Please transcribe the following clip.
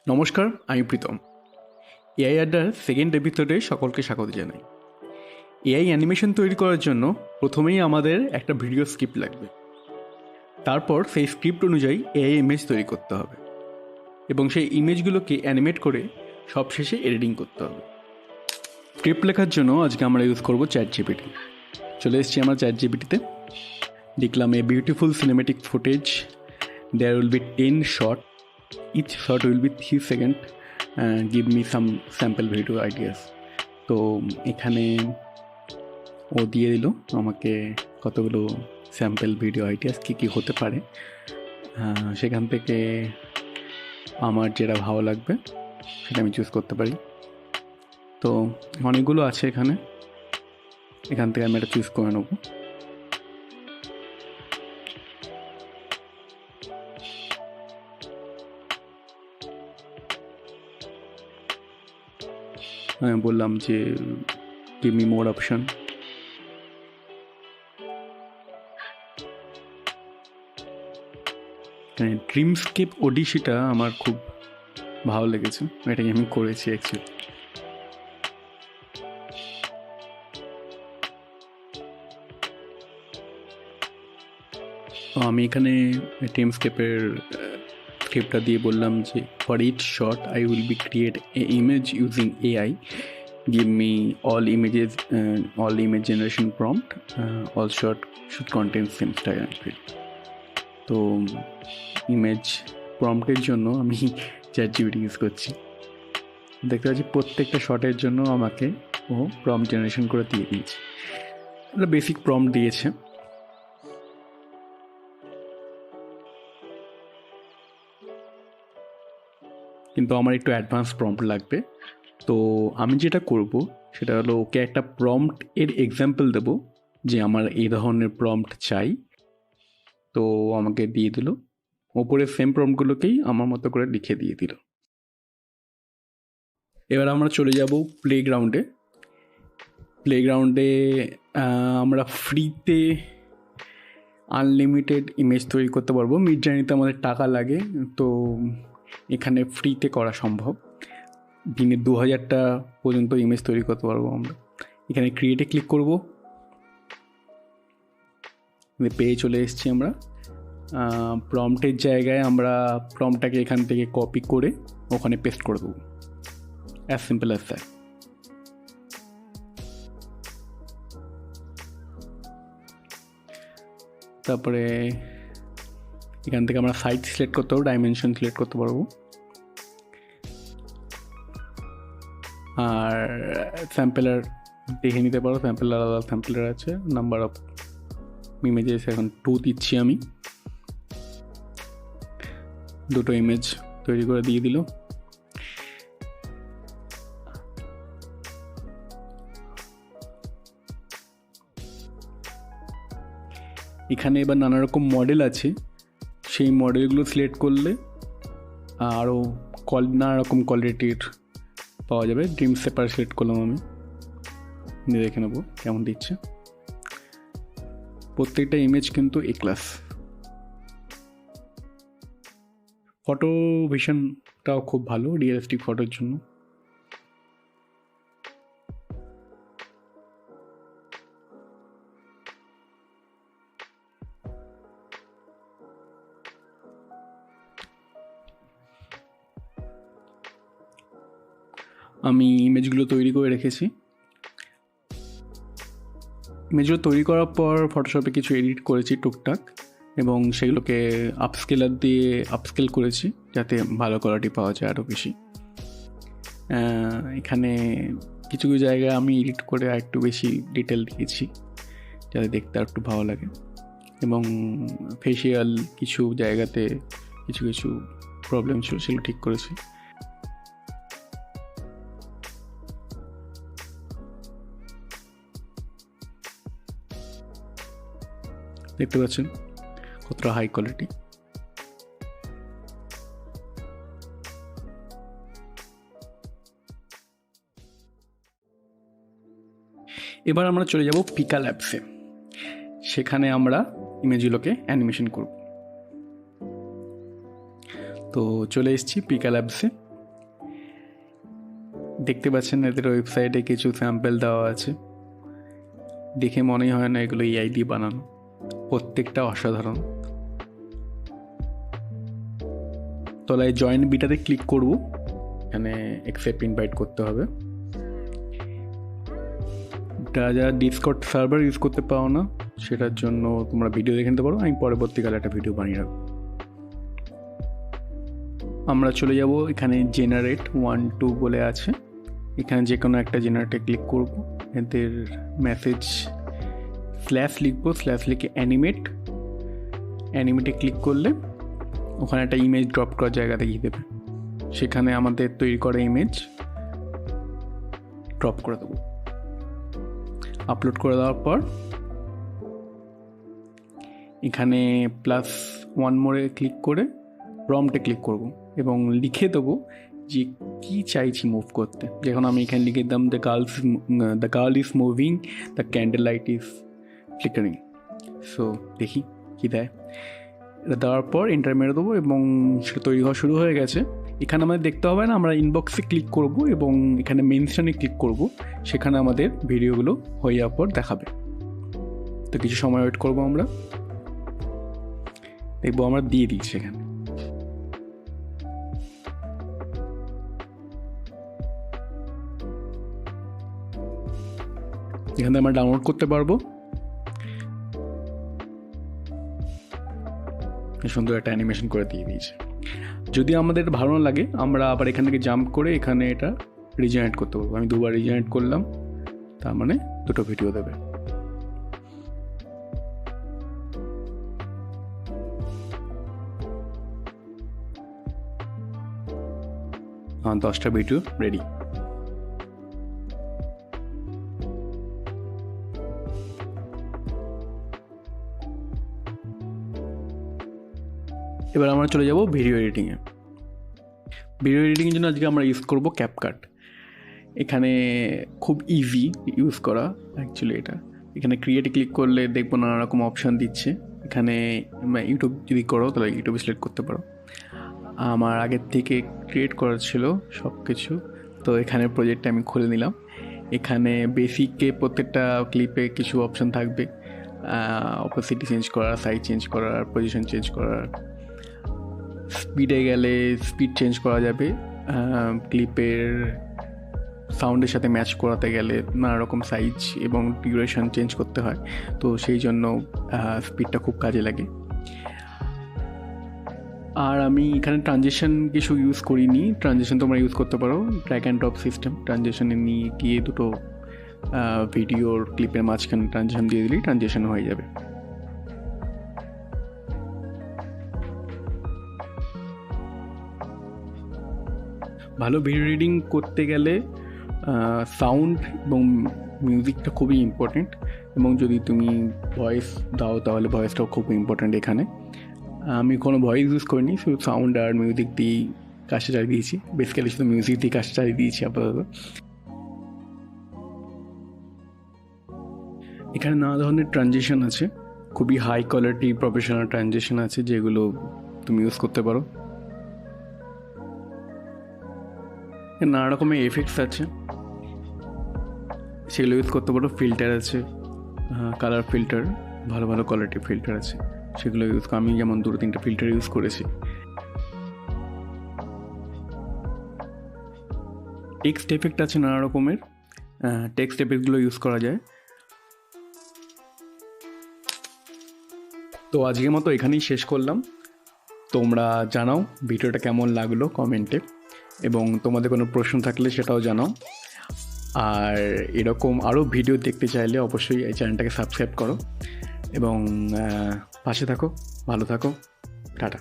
নমস্কার, আমি প্রীতম। এআই আড্ডার সেকেন্ড এপিসোডে সকলকে স্বাগত জানাই। এআই অ্যানিমেশন তৈরি করার জন্য প্রথমেই আমাদের একটা ভিডিও স্ক্রিপ্ট লাগবে। তারপর সেই স্ক্রিপ্ট অনুযায়ী এআই ইমেজ তৈরি করতে হবে এবং সেই ইমেজগুলোকে অ্যানিমেট করে সবশেষে এডিটিং করতে হবে। স্ক্রিপ্ট লেখার জন্য আজকে আমরা ইউজ করব ChatGPT। চলে এসেছি আমরা ChatGPTতে, দেখলাম a beautiful cinematic footage, there will be 10 shot, each shot will be 3 seconds and give me some sample video ideas। তো এখানে ও দিয়ে দিল আমাকে কতগুলো স্যাম্পল ভিডিও আইডিয়াস কী হতে পারে। সেখান থেকে আমার যেটা ভালো লাগবে সেটা আমি চুজ করতে পারি। তো অনেকগুলো আছে এখান থেকে আমি এটা চুজ করে নেবো। আমি বললাম যে গিভ মি মোর অপশন। ড্রিমস্কেপ ওডিসিটা আমার খুব ভালো লেগেছে, এটাকে আমি করেছি অ্যাকচুয়ালি। তো আমি এখানে ড্রিমস্কেপের স্ক্রিপ্টটা দিয়ে বললাম যে for each shot I will be create a image using AI, give me all image generation prompt, all shot should contain same style and feel। তো ইমেজ প্রম্পটের জন্য আমি ChatGPT ইউজ করছি। দেখতে পাচ্ছি প্রত্যেকটা শটের জন্য আমাকে ও প্রম্পট জেনারেশন করে দিয়ে দিয়েছে। একটা বেসিক প্রম্পট দিয়েছে। কিন্তু আমার একটু অ্যাডভান্স প্রম্পট লাগবে। তো আমি যেটা করব সেটা হলো ওকে একটা প্রম্পট এর এক্সাম্পল দেব যে আমার এই ধরনের প্রম্পট চাই। তো আমাকে দিয়ে দিল, ওপরে সেম প্রম্পটগুলোকেই আমার মতো করে লিখে দিয়ে দিল। এবার আমরা চলে যাব প্লেগ্রাউন্ডে আমরা ফ্রিতে আনলিমিটেড ইমেজ তৈরি করতে পারবো। মিডজার্নিতে আমাদের টাকা লাগে, তো এখানে ফ্রিতে করা সম্ভব। দিনে 2000টা পর্যন্ত ইমেজ তৈরি করতে পারবো আমরা। এখানে ক্রিয়েটে ক্লিক করব, পেয়ে চলে এসেছি আমরা। প্রম্পটের জায়গায় আমরা প্রম্পটটাকে এখান থেকে কপি করে ওখানে পেস্ট করে দেবো, অ্যাজ সিম্পল অ্যাজ দ্যাট। তারপরে এখান থেকে আমরা সাইজ সিলেক্ট করতে পারবো, ডাইমেনশন সিলেক্ট করতে পারবো, আর স্যাম্পেলার দেখে নিতে পারো। স্যাম্পেলার আলাদা স্যাম্পেলার আছে। নাম্বার অফ ইমেজেস এখন 2 দিচ্ছি আমি। দুটো ইমেজ তৈরি করে দিয়ে দিল। এখানে এবার নানা রকম মডেল আছে, সেই মডেলগুলো সিলেক্ট করলে আরও নানা রকম কোয়ালিটির পাওয়া যাবে। ড্রিম সেপার সিলেক্ট করলাম আমি, দেখে নেবো কেমন দিচ্ছে। প্রত্যেকটা ইমেজ কিন্তু A ক্লাস। ফটো ভিশনটাও খুব ভালো রিয়েলিস্টিক ফটোর জন্য। আমি ইমেজগুলো তৈরি করে রেখেছি। ইমেজগুলো তৈরি করার পর ফটোশপে কিছু এডিট করেছি টুকটাক, এবং সেগুলোকে আপস্কেলার দিয়ে আপস্কেল করেছি যাতে ভালো কোয়ালিটি পাওয়া যায় আরও বেশি। এখানে কিছু কিছু জায়গায় আমি এডিট করে আর একটু বেশি ডিটেল দিয়েছি যাতে দেখতে আর একটু ভালো লাগে, এবং ফেসিয়াল কিছু জায়গাতে কিছু কিছু প্রবলেম ছিল সেগুলো ঠিক করেছি। দেখতে পাচ্ছেন কতটা হাই কোয়ালিটি। এবার আমরা চলে যাব পিকা ল্যাবসে। সেখানে আমরা ইমেজগুলোকে অ্যানিমেশন করব। তো চলে এসেছি পিকা ল্যাবসে। দেখতে পাচ্ছেন এদের ওয়েবসাইটে কিছু স্যাম্পল দেওয়া আছে, দেখে মনেই হয় না এগুলো এআই দিয়ে বানানো, প্রত্যেকটা অসাধারণ। তলায় জয়েন বিটাতে ক্লিক করব, এখানে অ্যাকসেপ্ট ইনভাইট করতে হবে। যারা ডিসকর্ড সার্ভার ইউজ করতে পারো না সেটার জন্য তোমরা ভিডিও দেখে নিতে পারো, আমি পরবর্তীকালে একটা ভিডিও বানিয়ে রাখবো। আমরা চলে যাব এখানে জেনারেট 1 2 বলে আছে, এখানে যে কোনো একটা জেনারেটে ক্লিক করব, এদের মেসেজ স্ল্যাশ লিখবো, স্ল্যাশ লিখে অ্যানিমেটে ক্লিক করলে ওখানে একটা ইমেজ ড্রপ করার জায়গা দেখিয়ে দেবে, সেখানে আমাদের তৈরি করা ইমেজ ড্রপ করে দেবো। আপলোড করে দেওয়ার পর এখানে +1 মোড়ে ক্লিক করে প্রম্পটে ক্লিক করব এবং লিখে দেবো যে কী চাইছি মুভ করতে। যখন আমি এখানে লিখে দিলাম the girl is moving, the candle light is flickering. So দেখি কী দেয়। এটা দেওয়ার পর এন্টার মেরে দেবো এবং সেটা তৈরি হওয়া শুরু হয়ে গেছে। এখানে আমাদের দেখতে হবে না, আমরা ইনবক্সে ক্লিক করব এবং এখানে মেনশনে ক্লিক করব, সেখানে আমাদের ভিডিওগুলো হয়ে যাওয়ার পর দেখাবে। তো কিছু সময় ওয়েট করবো, আমরা দেখবো আমরা দিয়ে দিচ্ছি। এখানে এখানে আমরা ডাউনলোড করতে পারবো। সুন্দর একটা অ্যানিমেশন করে দিয়ে দিয়েছে। যদি আমাদের ভালো না লাগে আমরা আবার এখান থেকে জাম্প করে এখানে এটা রিজেনারেট করতে পারবো। আমি 2বার রিজেনারেট করলাম, তার মানে 2টো ভিডিও দেবে। 10টা ভিডিও রেডি। এবার আমরা চলে যাব ভিডিও এডিটিংয়ে। ভিডিও এডিটিংয়ের জন্য আজকে আমরা ইউজ করব ক্যাপকাট। এখানে খুব ইজি ইউজ করা অ্যাকচুয়ালি এটা। এখানে ক্রিয়েটে ক্লিক করলে দেখবো নানা রকম অপশান দিচ্ছে। এখানে ইউটিউব যদি করো তাহলে ইউটিউব সিলেক্ট করতে পারো। আমার আগের থেকে ক্রিয়েট করা ছিল সব কিছু, তো এখানে প্রজেক্টটা আমি খুলে নিলাম। এখানে বেসিকে প্রত্যেকটা ক্লিপে কিছু অপশান থাকবে, অপোসিটি চেঞ্জ করার, সাইজ চেঞ্জ করার, পজিশন চেঞ্জ করার। স্পিডে গেলে স্পিড চেঞ্জ করা যাবে, ক্লিপের সাউন্ডের সাথে ম্যাচ করাতে গেলে নানা রকম সাইজ এবং ডিউরেশন চেঞ্জ করতে হয়, তো সেই জন্য স্পিডটা খুব কাজে লাগে। আর আমি এখানে ট্রানজিশন কিছু ইউজ করিনি, ট্রানজিশন তোমরা ইউজ করতে পারো। ড্র্যাগ অ্যান্ড ড্রপ সিস্টেম, ট্রানজিশনে নিয়ে গিয়ে দুটো ভিডিওর ক্লিপের মাঝখানে ট্রানজিশন দিয়ে দিলেই ট্রানজিশন হয়ে যাবে। ভালো ভিডিও এডিটিং করতে গেলে সাউন্ড এবং মিউজিকটা খুবই ইম্পর্টেন্ট, এবং যদি তুমি ভয়েস দাও তাহলে ভয়েসটাও খুব ইম্পর্টেন্ট। এখানে আমি কোনো ভয়েস ইউজ করিনি, শুধু সাউন্ড আর মিউজিক দিয়েই কাজটা চালিয়ে দিয়েছি। বেসিক্যালি শুধু মিউজিক দিয়ে কাজটা চালিয়ে দিয়েছি আপাতত। এখানে নানা ধরনের ট্রানজিশন আছে, খুবই হাই কোয়ালিটি প্রফেশনাল ট্রানজিশন আছে যেগুলো তুমি ইউজ করতে পারো। নানা রকমের এফেক্টস আছে, সেগুলো ইউজ করতে পারো। ফিল্টার আছে, কালার ফিল্টার, ভালো ভালো কোয়ালিটির ফিল্টার আছে, সেগুলো ইউজ করো। আমি যেমন 2-3টা ফিল্টার ইউজ করেছি। টেক্সট এফেক্ট আছে নানা রকমের, টেক্সট এফেক্টগুলো ইউজ করা যায়। তো আজকের মতো এখানেই শেষ করলাম। তোমরা জানাও ভিডিওটা কেমন লাগলো কমেন্টে, এবং তোমাদের কোনো প্রশ্ন থাকলে সেটাও জানাও। আর এরকম আরও ভিডিও দেখতে চাইলে অবশ্যই এই চ্যানেলটাকে সাবস্ক্রাইব করো এবং পাশে থাকো। ভালো থাকো, টাটা।